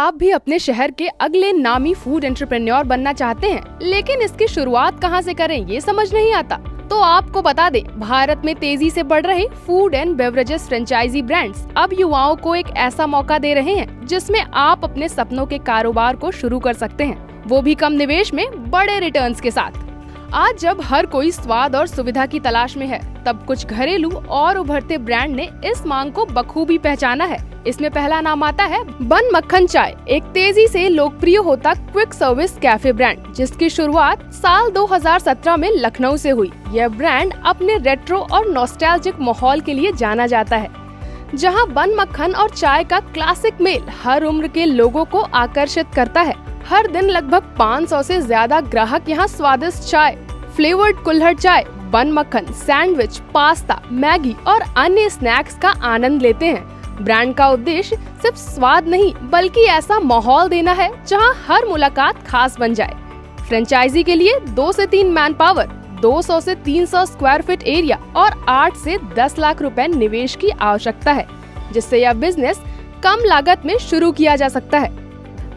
आप भी अपने शहर के अगले नामी फूड एंटरप्रेन्योर बनना चाहते हैं, लेकिन इसकी शुरुआत कहां से करें ये समझ नहीं आता, तो आपको बता दें, भारत में तेजी से बढ़ रहे food and beverages franchisee brands अब युवाओं को एक ऐसा मौका दे रहे हैं जिसमें आप अपने सपनों के कारोबार को शुरू कर सकते हैं, वो भी कम निवेश में बड़े रिटर्न्स के साथ। आज जब हर कोई स्वाद और सुविधा की तलाश में है, तब कुछ घरेलू और उभरते ब्रांड ने इस मांग को बखूबी पहचाना है। इसमें पहला नाम आता है बन मक्खन चाय, एक तेजी से लोकप्रिय होता क्विक सर्विस कैफे ब्रांड, जिसकी शुरुआत साल 2017 में लखनऊ से हुई। यह ब्रांड अपने रेट्रो और नॉस्टैल्जिक माहौल के लिए जाना जाता है, जहां बन मक्खन और चाय का क्लासिक मेल हर उम्र के लोगों को आकर्षित करता है। हर दिन लगभग 500 से ज्यादा ग्राहक यहाँ स्वादिष्ट चाय, फ्लेवर्ड कुल्हड़ चाय, बन मक्खन, सैंडविच, पास्ता, मैगी और अन्य स्नैक्स का आनंद लेते हैं। ब्रांड का उद्देश्य सिर्फ स्वाद नहीं, बल्कि ऐसा माहौल देना है जहां हर मुलाकात खास बन जाए। फ्रेंचाइजी के लिए 2 से 3 मैन पावर, 200 से 300 स्क्वायर फीट एरिया और 8 से 10 लाख रुपए निवेश की आवश्यकता है, जिससे यह बिजनेस कम लागत में शुरू किया जा सकता है।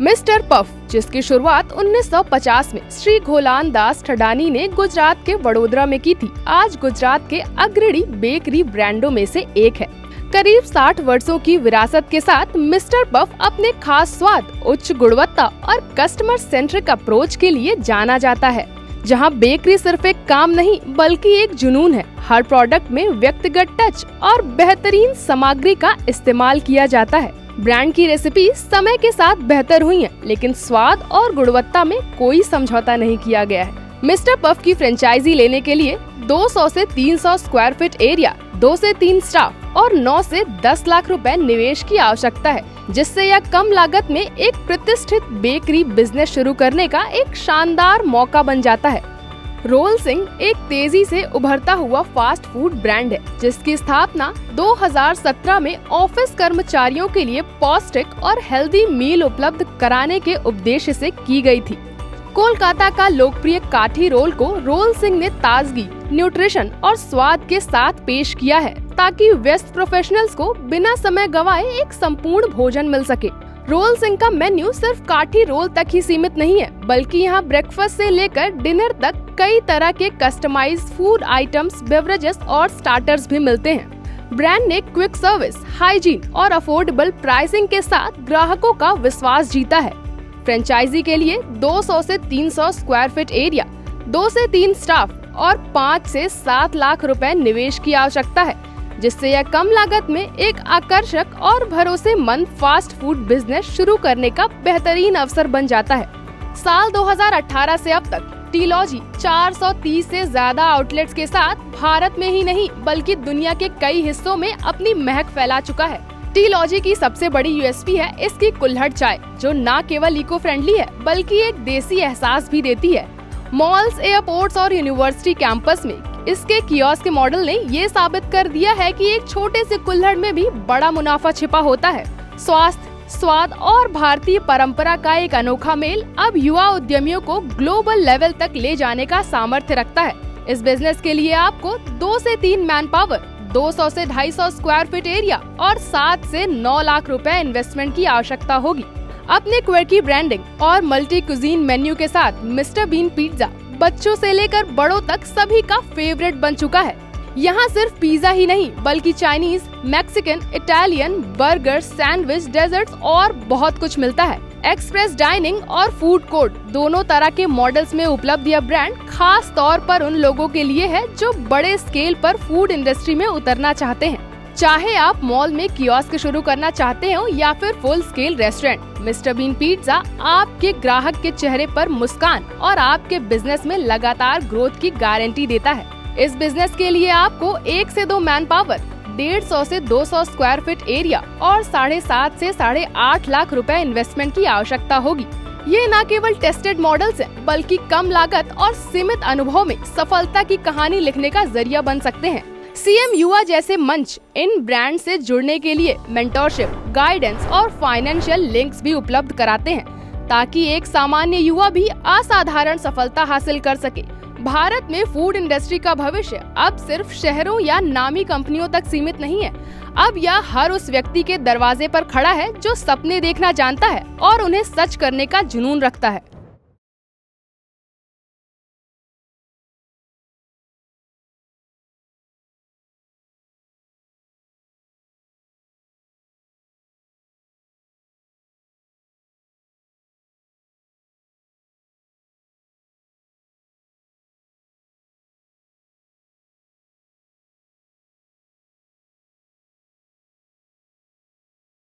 मिस्टर पफ, जिसकी शुरुआत 1950 में श्री घोलान दास ठडानी ने गुजरात के वडोदरा में की थी, आज गुजरात के अग्रणी बेकरी ब्रांडों में से एक है। करीब 60 वर्षों की विरासत के साथ मिस्टर पफ अपने खास स्वाद, उच्च गुणवत्ता और कस्टमर सेंट्रिक अप्रोच के लिए जाना जाता है, जहां बेकरी सिर्फ एक काम नहीं बल्कि एक जुनून है। हर प्रोडक्ट में व्यक्तिगत टच और बेहतरीन सामग्री का इस्तेमाल किया जाता है। ब्रांड की रेसिपी समय के साथ बेहतर हुई है, लेकिन स्वाद और गुणवत्ता में कोई समझौता नहीं किया गया है। मिस्टर पफ की फ्रेंचाइजी लेने के लिए 200 से 300 स्क्वायर फीट एरिया, 2 से 3 स्टाफ और 9 से 10 लाख रुपए निवेश की आवश्यकता है, जिससे यह कम लागत में एक प्रतिष्ठित बेकरी बिजनेस शुरू करने का एक शानदार मौका बन जाता है। रोल सिंह एक तेजी से उभरता हुआ फास्ट फूड ब्रांड है, जिसकी स्थापना 2017 में ऑफिस कर्मचारियों के लिए पौष्टिक और हेल्दी मील उपलब्ध कराने के उद्देश्य से की गई थी। कोलकाता का लोकप्रिय काठी रोल को रोल सिंह ने ताजगी, न्यूट्रिशन और स्वाद के साथ पेश किया है, ताकि व्यस्त प्रोफेशनल्स को बिना समय गंवाए एक संपूर्ण भोजन मिल सके। रोल सिंह का मेन्यू सिर्फ काठी रोल तक ही सीमित नहीं है, बल्कि यहाँ ब्रेकफास्ट से लेकर डिनर तक कई तरह के कस्टमाइज्ड फूड आइटम्स, बेवरेजेस और स्टार्टर्स भी मिलते हैं। ब्रांड ने क्विक सर्विस, हाइजीन और अफोर्डेबल प्राइसिंग के साथ ग्राहकों का विश्वास जीता है। फ्रेंचाइजी के लिए 200 से 300 स्क्वायर फीट एरिया, 2 से 3 स्टाफ और 5 से 7 लाख रुपए निवेश की आवश्यकता है, जिससे यह कम लागत में एक आकर्षक और भरोसेमंद फास्ट फूड बिजनेस शुरू करने का बेहतरीन अवसर बन जाता है। साल 2018 से अब तक टीलॉजी 430 से ज्यादा आउटलेट्स के साथ भारत में ही नहीं बल्कि दुनिया के कई हिस्सों में अपनी महक फैला चुका है। टीलॉजी की सबसे बड़ी यूएसपी है इसकी कुल्हड़ चाय, जो न केवल इको फ्रेंडली है बल्कि एक देसी एहसास भी देती है। मॉल्स, एयरपोर्ट्स और यूनिवर्सिटी कैंपस में इसके कियोस्क के मॉडल ने ये साबित कर दिया है कि एक छोटे से कुल्हड़ में भी बड़ा मुनाफा छिपा होता है। स्वास्थ्य, स्वाद और भारतीय परंपरा का एक अनोखा मेल अब युवा उद्यमियों को ग्लोबल लेवल तक ले जाने का सामर्थ्य रखता है। इस बिजनेस के लिए आपको 2 से 3 मैन पावर, 200 से 250 स्क्वायर फीट एरिया और 7 से 9 लाख रुपए इन्वेस्टमेंट की आवश्यकता होगी। अपने क्वर्की ब्रांडिंग और मल्टी कुजीन मेन्यू के साथ मिस्टर बीन पिज्जा बच्चों से लेकर बड़ों तक सभी का फेवरेट बन चुका है। यहाँ सिर्फ पिज्जा ही नहीं बल्कि Chinese, Mexican, Italian, burger, sandwich, desserts और बहुत कुछ मिलता है। एक्सप्रेस डाइनिंग और फूड कोर्ट दोनों तरह के मॉडल्स में उपलब्ध यह ब्रांड खास तौर पर उन लोगों के लिए है जो बड़े स्केल पर फूड इंडस्ट्री में उतरना चाहते हैं। चाहे आप मॉल में कियोस्क शुरू करना चाहते हो या फिर full scale restaurant, Mr Bean pizza आपके ग्राहक के चेहरे पर मुस्कान और आपके बिजनेस में लगातार ग्रोथ की गारंटी देता है। इस बिजनेस के लिए आपको 1 से 2 मैन पावर, 150 से 200 स्क्वायर फीट एरिया और 7.5 से 8.5 लाख रुपए इन्वेस्टमेंट की आवश्यकता होगी। ये न केवल टेस्टेड मॉडल्स हैं, बल्कि कम लागत और सीमित अनुभव में सफलता की कहानी लिखने का जरिया बन सकते हैं। सीएम युवा जैसे मंच इन ब्रांड से जुड़ने के लिए मेंटरशिप, गाइडेंस और फाइनेंशियल लिंक्स भी उपलब्ध कराते हैं, ताकि एक सामान्य युवा भी असाधारण सफलता हासिल कर सके। भारत में फूड इंडस्ट्री का भविष्य अब सिर्फ शहरों या नामी कंपनियों तक सीमित नहीं है। अब यह हर उस व्यक्ति के दरवाजे पर खड़ा है जो सपने देखना जानता है और उन्हें सच करने का जुनून रखता है।